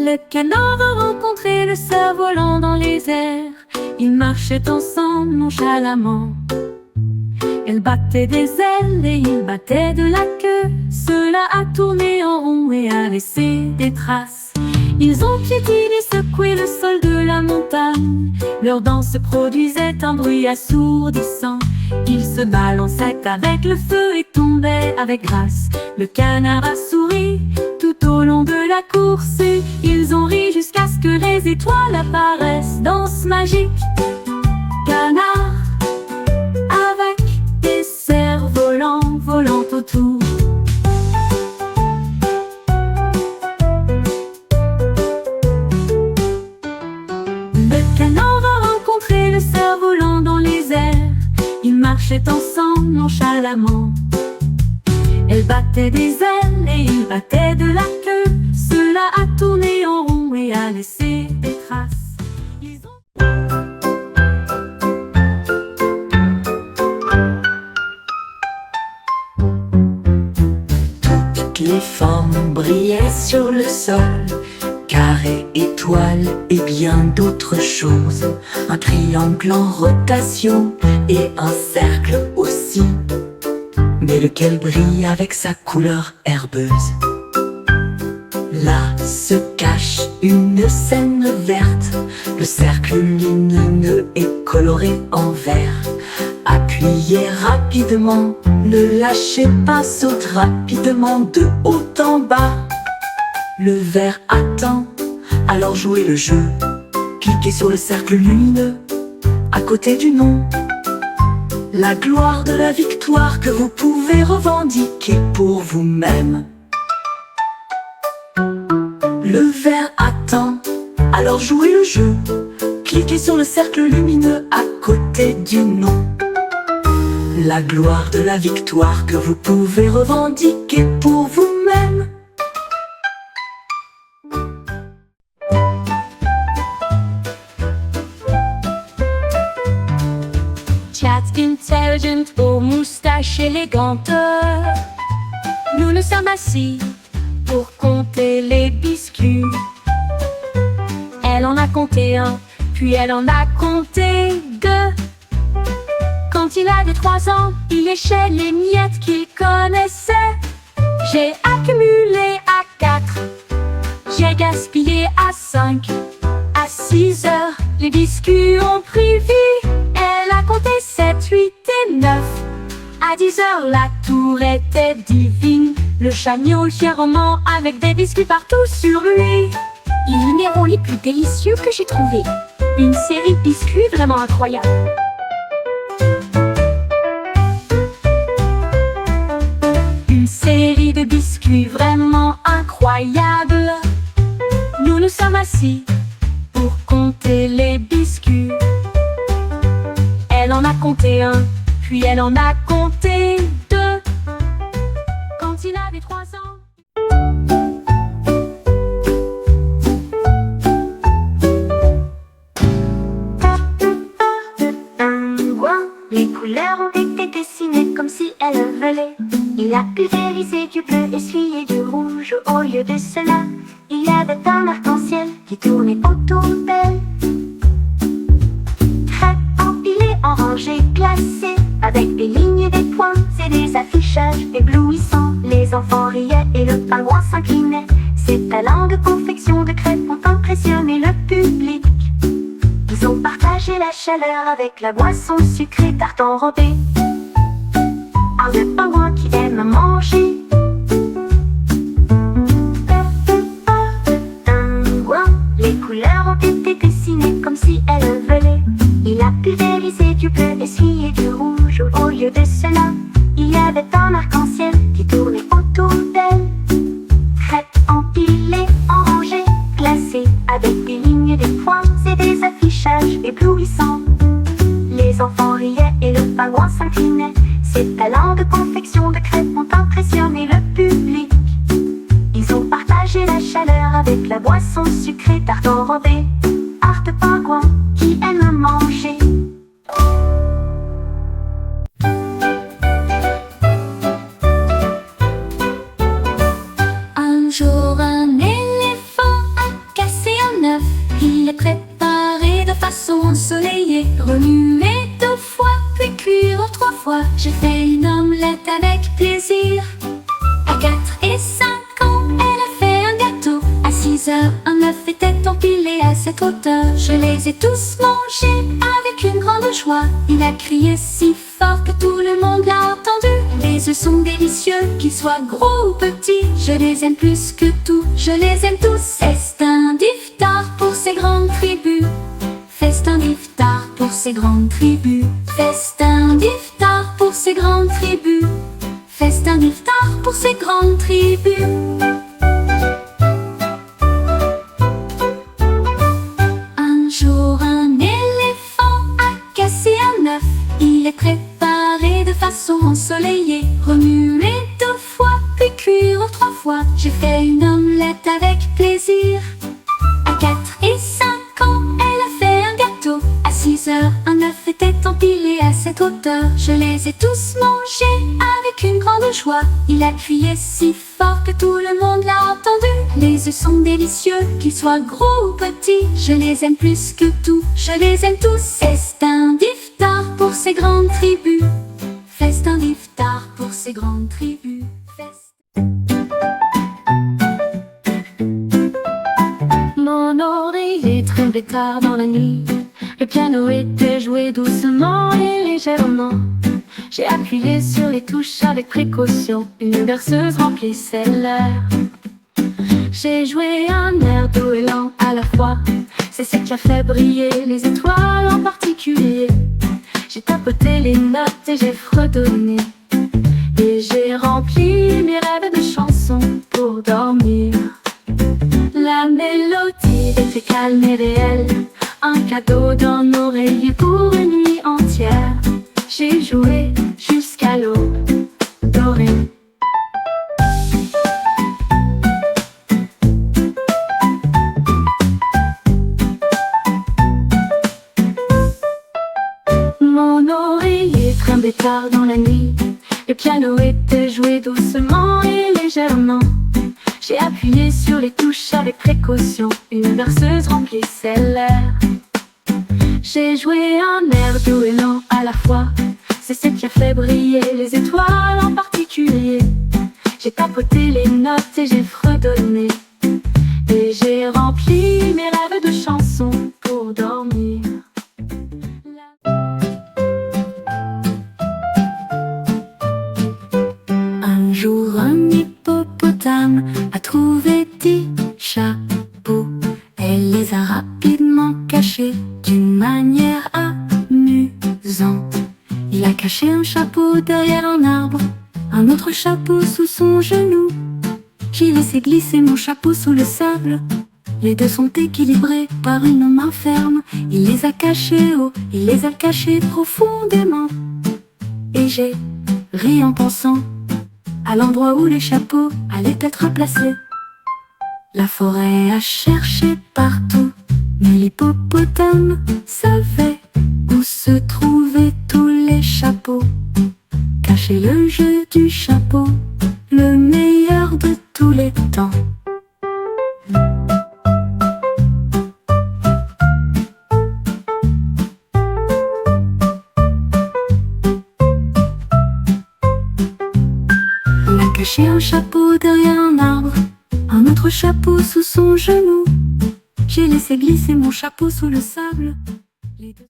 Le canard a rencontré le cerf-volant dans les airs. Ils marchaient ensemble nonchalamment. Elle battait des ailes et il battait de la queue. Cela a tourné en rond et a laissé des traces. Ils ont piétiné, secoué le sol de la montagne. Leur danse produisait un bruit assourdissant. Ils se balançaient avec le feu et tombaient avec grâce. Le canard a souri tout au long de la course et ils ont ri jusqu'à ce que les étoiles apparaissent. Danse magique, canard, avec des cerfs-volants volant autour. Le canard a rencontré le cerf-volant dans les airs. Ils marchaient ensemble nonchalamment. Elle battait des ailes et il battait de la queue. Cela a tourné en rond et a laissé des traces. Toutes les formes brillaient sur le sol, carré, étoile et bien d'autres choses. Un triangle en rotation et un cercle aussi, mais lequel brille avec sa couleur herbeuse. Là se cache une scène verte, le cercle lumineux est coloré en vert. Appuyez rapidement, ne lâchez pas, saute rapidement de haut en bas. Le vert attend, alors jouez le jeu. Cliquez sur le cercle lumineux, à côté du nom. La gloire de la victoire que vous pouvez revendiquer pour vous-même. Le vert attend, alors jouez le jeu. Cliquez sur le cercle lumineux à côté du nom. La gloire de la victoire que vous pouvez revendiquer pour vous-même. Chat intelligent aux moustaches élégantes. Nous nous sommes assis pour compter les biscuits. Elle en a compté un, puis elle en a compté deux. Quand il avait 3 ans, il léchait les miettes qu'il connaissait. J'ai accumulé à 4, j'ai gaspillé à 5. À 6 heures, les biscuits ont pris vie. Elle a compté 7, 8 et 9. À 10 heures, la tour était divine. Le chat miaule fièrement avec des biscuits partout sur lui. Les numéros les plus délicieux que j'ai trouvés. Une série de biscuits vraiment incroyable. Une série de biscuits vraiment incroyable. Nous nous sommes assis pour compter les biscuits. Elle en a compté un, puis elle en a compté 2. Quand il avait 3 ans. Les couleurs ont été dessinées comme si elles volaient. Il a pulvérisé du bleu, essuyé du rouge. Au lieu de cela, il y avait un arc-en-ciel qui tournait autour d'elle. Très empilés en rangées classées, avec des lignes et des points et des affichages éblouissants. Les enfants riaient et le pingouin s'inclinait. Ses talents de confection de crêpes ont impressionné le public. Ils ont partagé la chaleur avec la boisson sucrée tarte enrobée. Un vieux pingouin qui aime manger. Pingouin, les couleurs ont été dessinées comme si elles volaient. Il a pulvérisé du bleu, essuyé du rouge. Au lieu de cela, il y avait un arc-en-ciel qui tournait autour d'elle. Crêpes empilées en rangées, glacées avec des lignes et des points et des affichages éblouissants. Les enfants riaient et le pingouin s'inclinait. Ses talents de confection de crêpes ont impressionné le public. Ils ont partagé la chaleur avec la boisson sucrée tarte enrobée. Art de pingouin qui aime manger. Un jour, un éléphant a j'ai fait une omelette avec plaisir. À 4 et 5 ans, elle a fait un gâteau. À 6 heures, un œuf était empilé à cette hauteur. Je les ai tous mangés avec une grande joie. Il a crié si fort que tout le monde l'a entendu. Les œufs sont délicieux, qu'ils soient gros ou petits. Je les aime plus que tout, je les aime tous. Festin d'iftar pour ces grandes tribus. Festin d'iftar pour ces grandes tribus. Festin d'iftar pour ces grandes tribus. Festin d'iftar pour ces grandes tribus. Un jour, un éléphant a cassé un œuf. Il est préparé de façon ensoleillée. Remuer 2 fois, puis cuire 3 fois. J'ai fait une omelette avec plaisir. À 4 et 5 ans, elle a fait un gâteau. À 6 heures, un œuf était empilé à cette hauteur. Je les ai tous mangés avec une grande joie. Il a crié si fort que tout le monde l'a entendu. Les œufs sont délicieux, qu'ils soient gros ou petits. Je les aime plus que tout, je les aime tous. Festin d'iftar pour ces grandes tribus. Festin d'iftar pour ces grandes tribus. Mon oreiller tremblait tard dans la nuit. Le piano était joué doucement et légèrement. J'ai appuyé sur les touches avec précaution. Une berceuse remplissait l'air. J'ai joué un air doux et lent à la fois. C'est ce qui a fait briller les étoiles en particulier. J'ai tapoté les notes et j'ai fredonné. Et j'ai rempli mes rêves de chansons pour dormir. La mélodie était calme et réelle. Un cadeau d'un oreiller pour une nuit entière. J'ai joué jusqu'à l'aube dorée. Mon oreiller tremblait tard dans la nuit. Le piano était joué doucement et légèrement. J'ai appuyé sur les touches avec précaution. Une berceuse remplissait l'air. J'ai joué un air doux et lent à la fois. C'est ce qui a fait briller les étoiles en particulier. J'ai tapoté les notes et j'ai fredonné. Et j'ai rempli mes rêves de chansons pour dormir. Un jour, un hippopotame a trouvé 10 chapeaux. Elle les a rapidement cachés d'une manière amusante. Il a caché un chapeau derrière un arbre, un autre chapeau sous son genou. J'ai laissé glisser mon chapeau sous le sable. Les deux sont équilibrés par une main ferme. Il les a cachés haut, il les a cachés profondément. Et j'ai ri en pensant à l'endroit où les chapeaux allaient être placés. La forêt a cherché partout, mais l'hippopotame savait où se trouvaient tous les chapeaux. Cacher le jeu du chapeau, le meilleur de tous les temps. Il a caché un chapeau derrière un arbre, un autre chapeau sous son genou. J'ai laissé glisser mon chapeau sous le sable. Les deux